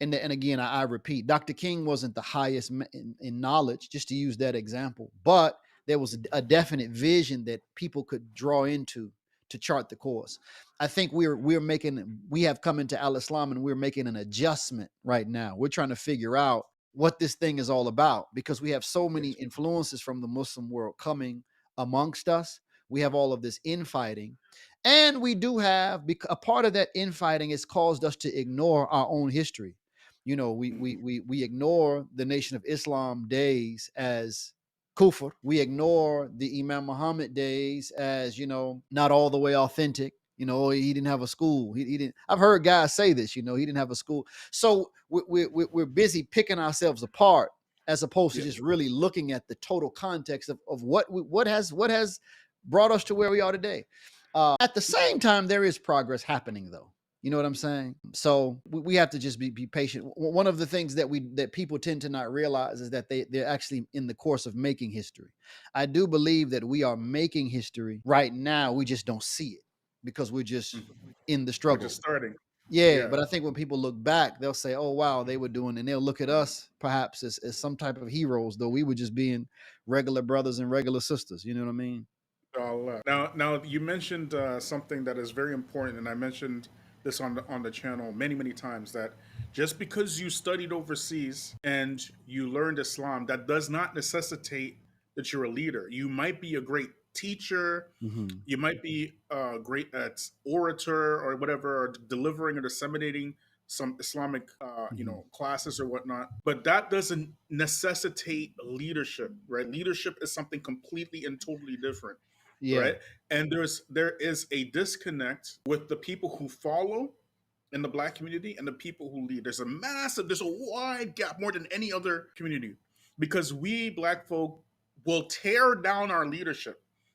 And again, I repeat, Dr. King wasn't the highest in knowledge, just to use that example, but there was a definite vision that people could draw into to chart the course. I think we have come into Al Islam and we're making an adjustment right now. We're trying to figure out what this thing is all about because we have so many Yes. influences from the Muslim world coming amongst us. We have all of this infighting. And we do have a part of that infighting has caused us to ignore our own history. You know, Mhm. we ignore the Nation of Islam days as kufr. We ignore the Imam Muhammad days as, you know, not all the way authentic. You know, he didn't have a school. He didn't. I've heard guys say this. You know, he didn't have a school. So we're busy picking ourselves apart as opposed to just Yes. really looking at the total context of what has brought us to where we are today. At the same time, there is progress happening, though. You know what I'm saying? So we have to just be patient. One of the things that people tend to not realize is that they're actually in the course of making history. I do believe that we are making history right now. We just don't see it because we're just Mhm. in the We're struggle. just starting. Yeah, Yeah. but I think when people look back, they'll say, "Oh wow, they were doing," and they'll look at us perhaps as some type of heroes, though we were just being regular brothers and regular sisters. You know what I mean? Now you mentioned something that is very important, and I mentioned this on the channel many many times. That just because you studied overseas and you learned Islam, that does not necessitate that you're a leader. You might be a great teacher, Hmm. you might be great at orator or whatever, or delivering or disseminating some Islamic, Hmm. classes or whatnot. But that doesn't necessitate leadership, right? Leadership is something completely and totally different, Yeah. right? And there is a disconnect with the people who follow in the black community and the people who lead. There's a wide gap, more than any other community, because we black folk will tear down our leadership